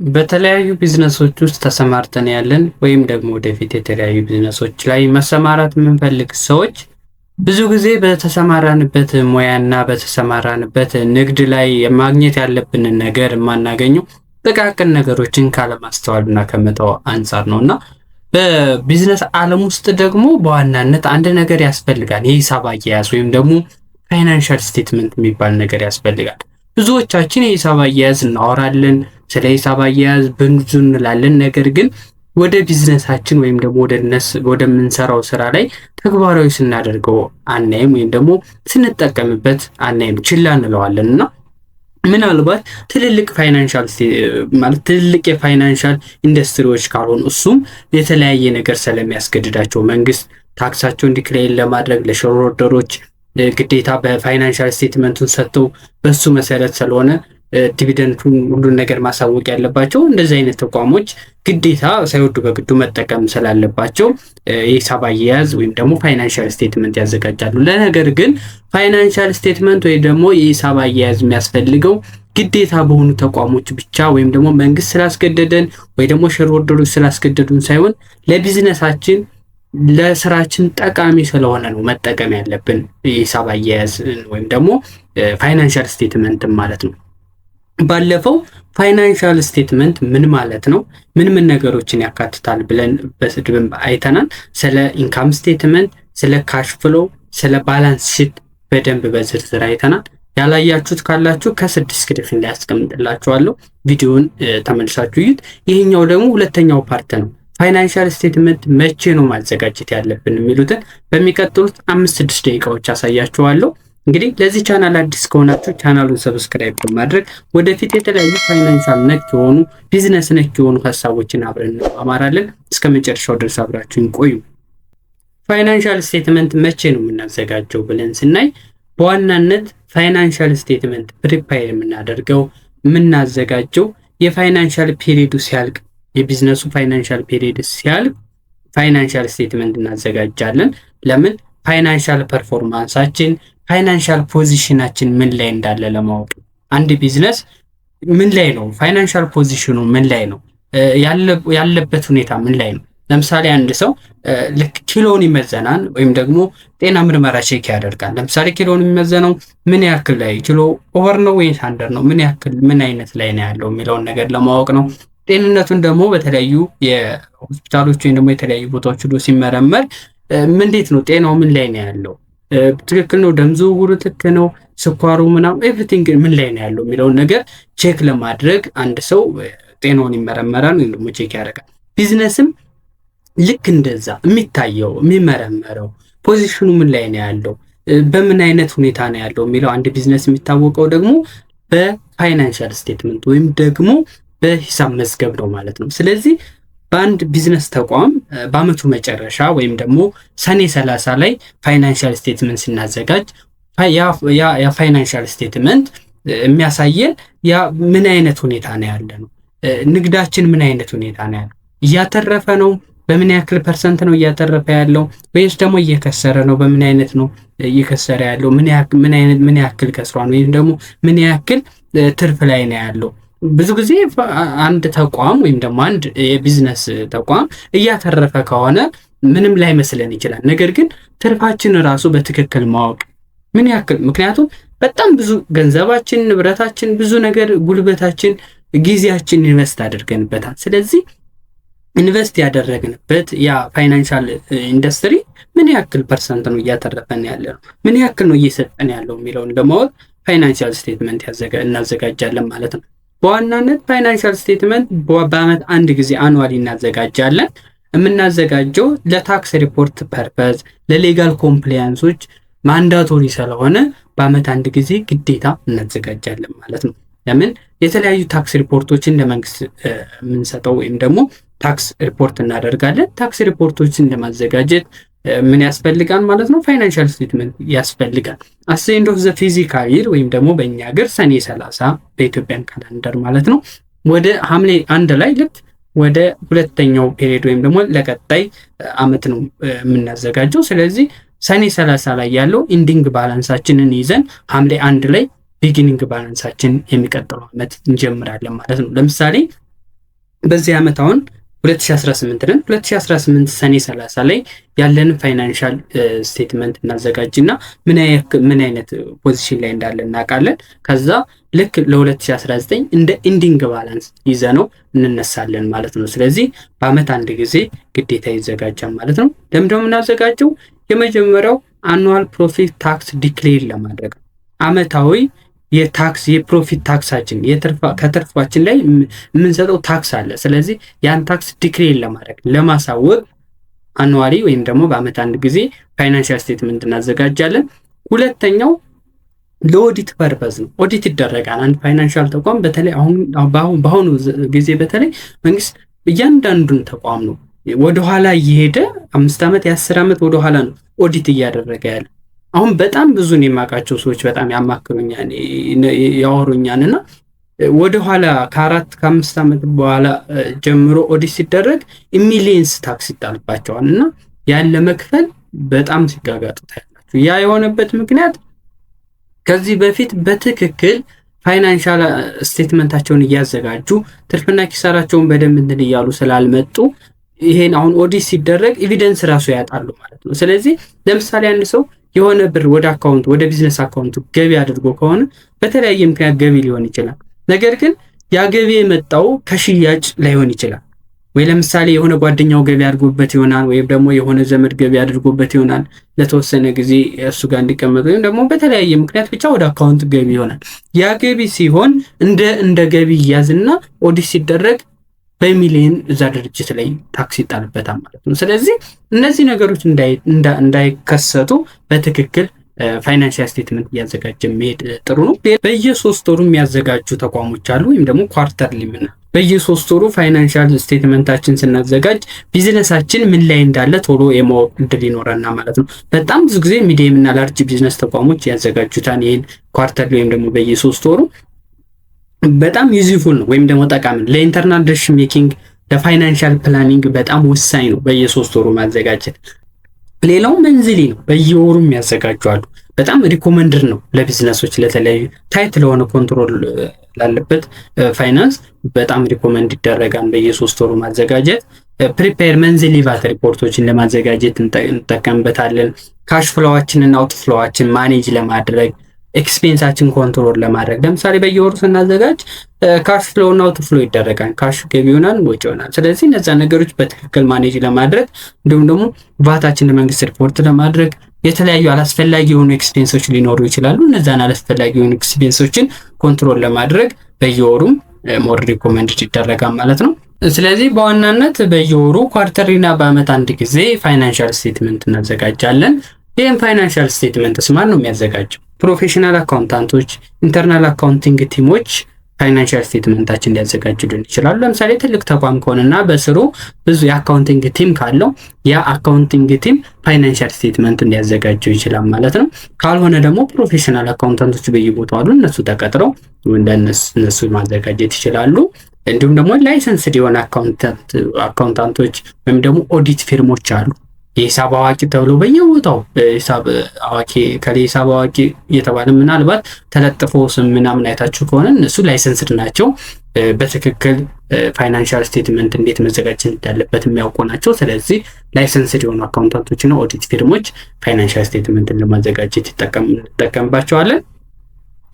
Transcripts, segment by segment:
በተለያዩ ቢዝነሶች ውስጥ ተሰማርተን ያለን ወይም ደግሞ ወደፊት የተለያዩ ቢዝነሶች ላይ መሰማራት የምንፈልግ ሰዎች ብዙ ጊዜ በተሰማራንበት ሙያና በተሰማራንበት ንግድ ላይ ማግኘት ያለብንን ነገር የማናገኘው ጥቃቅን ነገሮችን ካለማስተዋልና ከመተው አንጻር ነው እና በቢዝነስ ዓለም ውስጥ ደግሞ በዋናነት አንድ ነገር ያስፈልጋል። የሂሳብ አያያዝ ወይም ደግሞ ፋይናንሻል ስቴትመንት የሚባል ነገር ያስፈልጋል። ብዙዎቻችን የሂሳብ አያያዝ እናወራለን፣ ስለ ሂሳብ አያያዝ ብዙ እንላለን። ነገር ግን ወደ ቢዝነሳችን ወይም ደግሞ ወደምንሰራው ስራ ላይ ተግባራዊ ስናደርገው አናይም፣ ወይም ደግሞ ስንጠቀምበት አናይም፣ ችላ እንለዋለን እና ምናልባት ትልልቅ የፋይናንሻል ኢንዱስትሪዎች ካልሆኑ እሱም የተለያየ ነገር ስለሚያስገድዳቸው መንግስት ታክሳቸውን ዲክሌር ለማድረግ ለሼርሆልደሮች ግዴታ በፋይናንሻል ስቴትመንቱን ሰጥተው በሱ መሰረት ስለሆነ ዲቪደንዱን ሁሉን ነገር ማሳወቅ ያለባቸው እንደዚህ አይነት ተቋሞች ግዴታ ሳይወዱ በግዱ መጠቀም ስላለባቸው የሂሳብ አያያዝ ወይም ደግሞ ፋይናንሻል ስቴትመንት ያዘጋጃሉ። ለነገር ግን ፋይናንሻል ስቴትመንት ወይም ደግሞ የሂሳብ አያያዝ የሚያስፈልገው ግዴታ በሆኑ ተቋሞች ብቻ ወይም ደግሞ መንግስት ስላስገደደን ወይ ደግሞ ሼርሆልደሮች ስላስገደዱን ሳይሆን ለቢዝነሳችን ለስራችን ጠቃሚ ስለሆነ ነው መጠቀም ያለብን የሂሳብ አያያዝ ወይም ደግሞ ፋይናንሻል ስቴትመንት ማለት ነው። ባለፈው ፋይናንሻል ስቴትመንት ምን ማለት ነው፣ ምን ነገሮችን ያካትታል ብለን በስድብም አይተናል። ስለ ኢንካም ስቴትመንት፣ ስለ ካሽ ፍሎ፣ ስለ ባላንስ ሺት በደንብ በዝርዝር አይተናል። ያላያችሁት ካላችሁ ከዲስክሪፕሽን ላይ አስቀምጥላችኋለሁ። ቪዲዮውን ተመልሳችሁ እዩት። ይሄኛው ደግሞ ሁለተኛው ፓርት ነው። ፋይናንሻል ስቴትመንት መቼ ነው ማዘጋጀት ያለብን የሚሉትን በሚቀጥሉት 5-6 ደቂቃዎች አሳያችኋለሁ። እንግዲህ ለዚህ ቻናል አዲስ ከሆናችሁ ቻናሉን ሰብስክራይብ በማድረግ ወደፊት የተለያዩ ፋይናንሻል ነክ የሆኑ ቢዝነስ ነክ የሆኑ ሀሳቦችን አብረን እንማማራለን። እስከ መጨረሻው ድረስ አብራችሁን ቆዩ። ፋይናንሻል ስቴትመንት መቼ ነው የምናዘጋጀው ብለን ስናይ በዋናነት ፋይናንሻል ስቴትመንት ፕሪፔር የምናዘጋጀው የፋይናንሻል ፔሪዱ ሲያልቅ፣ የቢዝነሱ ፋይናንሻል ፔሪድ ሲያልቅ ፋይናንሻል ስቴትመንት እናዘጋጃለን። ለምን? ፋይናንሻል ፐርፎርማንሳችን ፋይናንሻል ፖዚሽናችን ምን ላይ እንዳለ ለማወቅ። አንድ ቢዝነስ ምን ላይ ነው፣ ፋይናንሻል ፖዚሽኑ ምን ላይ ነው፣ ያለበት ሁኔታ ምን ላይ ነው። ለምሳሌ አንድ ሰው ልክ ኪሎን ይመዘናል ወይም ደግሞ ጤና ምርመራ ቼክ ያደርጋል። ለምሳሌ ኪሎን የሚመዘነው ምን ያክል ላይ ኪሎ ኦቨር ነው ወይስ አንደር ነው፣ ምን አይነት ላይ ነው ያለው የሚለውን ነገር ለማወቅ ነው። ጤንነቱን ደግሞ በተለያዩ የሆስፒታሎች ወይም ደግሞ የተለያዩ ቦታዎች ሄዶ ሲመረመር እንዴት ነው ጤናው ምን ላይ ነው ያለው፣ ትክክል ነው፣ ደም ዝውውሩ ትክክል ነው፣ ስኳሩ ምናምን ኤቭሪቲንግ ምን ላይ ነው ያለው የሚለውን ነገር ቼክ ለማድረግ አንድ ሰው ጤናውን ይመረመራል ወይም ደግሞ ቼክ ያደርጋል። ቢዝነስም ልክ እንደዛ የሚታየው የሚመረመረው ፖዚሽኑ ምን ላይ ነው ያለው፣ በምን አይነት ሁኔታ ነው ያለው የሚለው አንድ ቢዝነስ የሚታወቀው ደግሞ በፋይናንሻል ስቴትመንት ወይም ደግሞ በሂሳብ መዝገብ ነው ማለት ነው። ስለዚህ በአንድ ቢዝነስ ተቋም በአመቱ መጨረሻ ወይም ደግሞ ሰኔ 30 ላይ ፋይናንሻል ስቴትመንት ስናዘጋጅ ያ ፋይናንሻል ስቴትመንት የሚያሳየን ያ ምን አይነት ሁኔታ ነው ያለ ነው፣ ንግዳችን ምን አይነት ሁኔታ ነው ያለው፣ እያተረፈ ነው፣ በምን ያክል ፐርሰንት ነው እያተረፈ ያለው፣ ወይስ ደግሞ እየከሰረ ነው፣ በምን አይነት ነው እየከሰረ ያለው፣ ምን ያክል ከስሯል፣ ወይም ደግሞ ምን ያክል ትርፍ ላይ ነው ያለው። ብዙ ጊዜ አንድ ተቋም ወይም ደግሞ አንድ የቢዝነስ ተቋም እያተረፈ ከሆነ ምንም ላይ መስለን ይችላል። ነገር ግን ትርፋችን ራሱ በትክክል ማወቅ ምን ያክል፣ ምክንያቱም በጣም ብዙ ገንዘባችን፣ ንብረታችን፣ ብዙ ነገር፣ ጉልበታችን፣ ጊዜያችን ኢንቨስት አድርገንበታል። ስለዚህ ኢንቨስት ያደረግንበት ያ ፋይናንሻል ኢንዱስትሪ ምን ያክል ፐርሰንት ነው እያተረፈን ያለ ነው፣ ምን ያክል ነው እየሰጠን ያለው የሚለውን ለማወቅ ፋይናንሻል ስቴትመንት እናዘጋጃለን ማለት ነው። በዋናነት ፋይናንሻል ስቴትመንት በአመት አንድ ጊዜ አኑዋሊ እናዘጋጃለን። የምናዘጋጀው ለታክስ ሪፖርት ፐርፐዝ፣ ለሌጋል ኮምፕላያንሶች ማንዳቶሪ ስለሆነ በአመት አንድ ጊዜ ግዴታ እናዘጋጃለን ማለት ነው። ለምን? የተለያዩ ታክስ ሪፖርቶችን ለመንግስት የምንሰጠው ወይም ደግሞ ታክስ ሪፖርት እናደርጋለን። ታክስ ሪፖርቶችን ለማዘጋጀት ምን ያስፈልጋል ማለት ነው? ፋይናንሻል ስቴትመንት ያስፈልጋል። አሴንድ ኦፍ ዘ ፊዚካል ይር ወይም ደግሞ በእኛ ሀገር ሰኔ 30 በኢትዮጵያን ካላንደር ማለት ነው ወደ ሐምሌ 1 ላይ ልክ ወደ ሁለተኛው ፔሪድ ወይም ደግሞ ለቀጣይ አመት ነው የምናዘጋጀው። ስለዚህ ሰኔ 30 ላይ ያለው ኢንዲንግ ባላንሳችንን ይዘን ሐምሌ 1 ላይ ቢጊኒንግ ባላንሳችን የሚቀጥለው አመት እንጀምራለን ማለት ነው። ለምሳሌ በዚህ ዓመት አሁን 2018 ነን። 2018 ሰኔ 30 ላይ ያለን ፋይናንሻል ስቴትመንት እናዘጋጅና ምን አይነት ፖዚሽን ላይ እንዳለ እናውቃለን። ከዛ ልክ ለ2019 እንደ ኢንዲንግ ባላንስ ይዘነው እንነሳለን ማለት ነው። ስለዚህ በአመት አንድ ጊዜ ግዴታ ይዘጋጃል ማለት ነው። ለምንድነው የምናዘጋጀው? የመጀመሪያው አኑዋል ፕሮፊት ታክስ ዲክሌር ለማድረግ አመታዊ የፕሮፊት ታክሳችን ከትርፋችን ላይ የምንሰጠው ታክስ አለ። ስለዚህ ያን ታክስ ዲክሌር ለማድረግ ለማሳወቅ አኑዋሊ ወይም ደግሞ በአመት አንድ ጊዜ ፋይናንሻል ስቴትመንት እናዘጋጃለን። ሁለተኛው ለኦዲት ፐርፐዝ ነው። ኦዲት ይደረጋል። አንድ ፋይናንሻል ተቋም በተለይ በአሁኑ ጊዜ በተለይ መንግስት እያንዳንዱን ተቋም ነው ወደኋላ እየሄደ 5 ዓመት የ10 ዓመት ወደኋላ ነው ኦዲት እያደረገ ያለ። አሁን በጣም ብዙ ነው የማውቃቸው ሰዎች በጣም ያማክሩኛል ያወሩኛል እና ወደኋላ ከ4-5 ዓመት በኋላ ጀምሮ ኦዲት ሲደረግ ሚሊየንስ ታክስ ይጣልባቸዋል እና ያን ለመክፈል በጣም ሲጋጋጡ ታያላችሁ። ያ የሆነበት ምክንያት ከዚህ በፊት በትክክል ፋይናንሻል ስቴትመንታቸውን እያዘጋጁ ትርፍና ኪሳራቸውን በደንብ እንትን እያሉ ስላልመጡ ይሄን አሁን ኦዲት ሲደረግ ኤቪደንስ ራሱ ያጣሉ ማለት ነው። ስለዚህ ለምሳሌ አንድ ሰው የሆነ ብር ወደ ቢዝነስ አካውንቱ ገቢ አድርጎ ከሆነ በተለያየ ምክንያት ገቢ ሊሆን ይችላል። ነገር ግን ያ ገቢ የመጣው ከሽያጭ ላይሆን ይችላል። ወይ ለምሳሌ የሆነ ጓደኛው ገቢ አድርጎበት ይሆናል፣ ወይም ደግሞ የሆነ ዘመድ ገቢ አድርጎበት ይሆናል ለተወሰነ ጊዜ እሱ ጋር እንዲቀመጥ፣ ወይም ደግሞ በተለያየ ምክንያት ብቻ ወደ አካውንት ገቢ ይሆናል። ያ ገቢ ሲሆን እንደ ገቢ ይያዝና ኦዲት ሲደረግ በሚሊዮን እዛ ድርጅት ላይ ታክስ ይጣልበታል ማለት ነው። ስለዚህ እነዚህ ነገሮች እንዳይከሰቱ በትክክል ፋይናንሻል ስቴትመንት እያዘጋጀ መሄድ ጥሩ ነው። በየ3 ወሩ የሚያዘጋጁ ተቋሞች አሉ፣ ወይም ደግሞ ኳርተርሊ በየ3 ወሩ ፋይናንሻል ስቴትመንታችን ስናዘጋጅ ቢዝነሳችን ምን ላይ እንዳለ ቶሎ የማወቅ እድል ይኖረናል ማለት ነው። በጣም ብዙ ጊዜ ሚዲየም እና ላርጅ ቢዝነስ ተቋሞች ያዘጋጁታል ይሄን ኳርተርሊ ወይም ደግሞ በየ3 ወሩ። በጣም ዩዝፉል ነው ወይም ደግሞ ጠቃሚ ነው ለኢንተርናል ዲሲዥን ሜኪንግ፣ ለፋይናንሻል ፕላኒንግ በጣም ወሳኝ ነው በየ3 ወሩ ማዘጋጀት። ሌላው መንዝሊ ነው፣ በየወሩ የሚያዘጋጁ አሉ። በጣም ሪኮመንድድ ነው ለቢዝነሶች፣ ለተለያዩ ታይት ለሆነ ኮንትሮል ላለበት ፋይናንስ በጣም ሪኮመንድ ይደረጋል በየ3 ወሩ ማዘጋጀት። ፕሪፔር መንዝሊ ቫት ሪፖርቶችን ለማዘጋጀት እንጠቀምበታለን። ካሽ ፍሎዋችንን አውት ፍሎዋችን ማኔጅ ለማድረግ፣ ኤክስፔንሳችን ኮንትሮል ለማድረግ። ለምሳሌ በየወሩ ስናዘጋጅ ካሽ ፍሎ እና አውት ፍሎ ይደረጋል። ካሽ ገቢ ይሆናል፣ ወጪ ይሆናል። ስለዚህ እነዛ ነገሮች በትክክል ማኔጅ ለማድረግ እንዲሁም ደግሞ ቫታችን ለመንግስት ሪፖርት ለማድረግ የተለያዩ አላስፈላጊ የሆኑ ኤክስፔንሶች ሊኖሩ ይችላሉ። እነዛን አላስፈላጊ የሆኑ ኤክስፔንሶችን ኮንትሮል ለማድረግ በየወሩም ሞር ሪኮመንድ ይደረጋል ማለት ነው። ስለዚህ በዋናነት በየወሩ ኳርተርሊና በአመት አንድ ጊዜ ፋይናንሻል ስቴትመንት እናዘጋጃለን። ይህም ፋይናንሻል ስቴትመንትስ ማን ነው የሚያዘጋጀው? ፕሮፌሽናል አካውንታንቶች፣ ኢንተርናል አካውንቲንግ ቲሞች ፋይናንሻል ስቴትመንታችን ሊያዘጋጁልን ይችላሉ። ለምሳሌ ትልቅ ተቋም ከሆነና በስሩ ብዙ የአካውንቲንግ ቲም ካለው ያ አካውንቲንግ ቲም ፋይናንሻል ስቴትመንት ሊያዘጋጀው ይችላል ማለት ነው። ካልሆነ ደግሞ ፕሮፌሽናል አካውንታንቶች በየቦታው አሉ። እነሱ ተቀጥረው እንደነሱ ማዘጋጀት ይችላሉ። እንዲሁም ደግሞ ላይሰንስድ የሆነ አካውንታንቶች ወይም ደግሞ ኦዲት ፊርሞች አሉ። የሂሳብ አዋቂ ተብሎ በየቦታው ሂሳብ አዋቂ ከሂሳብ አዋቂ እየተባለ ምናልባት ተለጥፎ ስም ምናምን አይታችሁ ከሆነ እነሱ ላይሰንስድ ናቸው። በትክክል ፋይናንሻል ስቴትመንት እንዴት መዘጋጀት እንዳለበት የሚያውቁ ናቸው። ስለዚህ ላይሰንስድ የሆኑ አካውንታንቶችና ኦዲት ፊርሞች ፋይናንሻል ስቴትመንትን ለማዘጋጀት እንጠቀምባቸዋለን።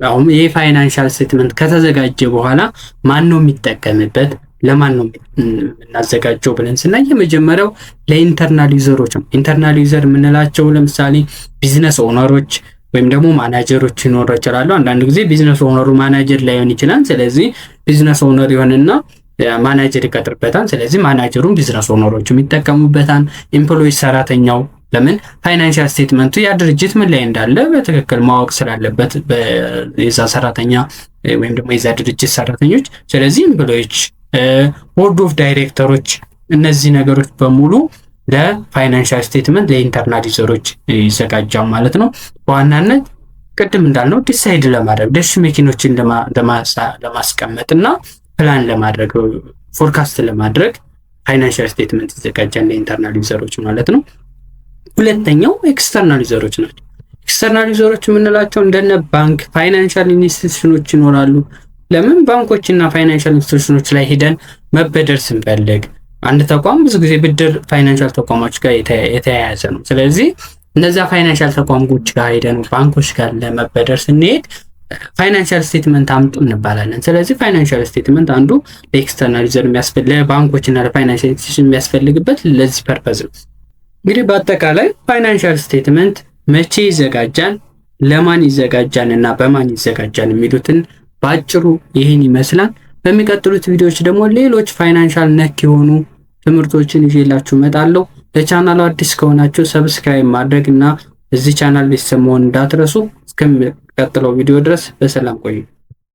አሁን ይህ ፋይናንሻል ስቴትመንት ከተዘጋጀ በኋላ ማን ነው የሚጠቀምበት? ለማን ነው የምናዘጋጀው ብለን ስናይ የመጀመሪያው ለኢንተርናል ዩዘሮች ነው። ኢንተርናል ዩዘር የምንላቸው ለምሳሌ ቢዝነስ ኦነሮች ወይም ደግሞ ማናጀሮች ይኖሩ ይችላሉ። አንዳንድ ጊዜ ቢዝነስ ኦነሩ ማናጀር ላይሆን ይችላል። ስለዚህ ቢዝነስ ኦነር ይሆንና ማናጀር ይቀጥርበታል። ስለዚህ ማናጀሩን ቢዝነስ ኦነሮችም ይጠቀሙበታል። ኤምፕሎይ ሰራተኛው ለምን ፋይናንሻል ስቴትመንቱ ያ ድርጅት ምን ላይ እንዳለ በትክክል ማወቅ ስላለበት የዛ ሰራተኛ ወይም ደግሞ የዛ ድርጅት ሰራተኞች፣ ስለዚህ ኤምፕሎዮች፣ ቦርድ ኦፍ ዳይሬክተሮች፣ እነዚህ ነገሮች በሙሉ ለፋይናንሻል ስቴትመንት ለኢንተርናል ዩዘሮች ይዘጋጃል ማለት ነው። በዋናነት ቅድም እንዳልነው ዲሳይድ ለማድረግ ዲሲዥን ሜኪንጎችን ለማስቀመጥና ፕላን ለማድረግ ፎርካስት ለማድረግ ፋይናንሻል ስቴትመንት ይዘጋጃል ለኢንተርናል ዩዘሮች ማለት ነው። ሁለተኛው ኤክስተርናል ዩዘሮች ናቸው። ኤክስተርናል ዩዘሮች የምንላቸው እንደነ ባንክ፣ ፋይናንሻል ኢንስቲትዩሽኖች ይኖራሉ። ለምን ባንኮችና ፋይናንሻል ኢንስቲትዩሽኖች ላይ ሄደን መበደር ስንፈልግ አንድ ተቋም ብዙ ጊዜ ብድር ፋይናንሻል ተቋሞች ጋር የተያያዘ ነው። ስለዚህ እነዛ ፋይናንሻል ተቋሞች ጋር ሄደን ባንኮች ጋር ለመበደር ስንሄድ ፋይናንሻል ስቴትመንት አምጡ እንባላለን። ስለዚህ ፋይናንሻል ስቴትመንት አንዱ ለኤክስተርናል ዩዘር ለባንኮችና ለፋይናንሻል ኢንስቲትዩሽን የሚያስፈልግበት ለዚህ ፐርፐዝ ነው። እንግዲህ በአጠቃላይ ፋይናንሻል ስቴትመንት መቼ ይዘጋጃል፣ ለማን ይዘጋጃል እና በማን ይዘጋጃል የሚሉትን በአጭሩ ይህን ይመስላል። በሚቀጥሉት ቪዲዮዎች ደግሞ ሌሎች ፋይናንሻል ነክ የሆኑ ትምህርቶችን ይዤላችሁ እመጣለሁ። ለቻናሉ አዲስ ከሆናችሁ ሰብስክራይብ ማድረግ እና እዚህ ቻናል ቤተሰብ መሆን እንዳትረሱ። እስከሚቀጥለው ቪዲዮ ድረስ በሰላም ቆዩ።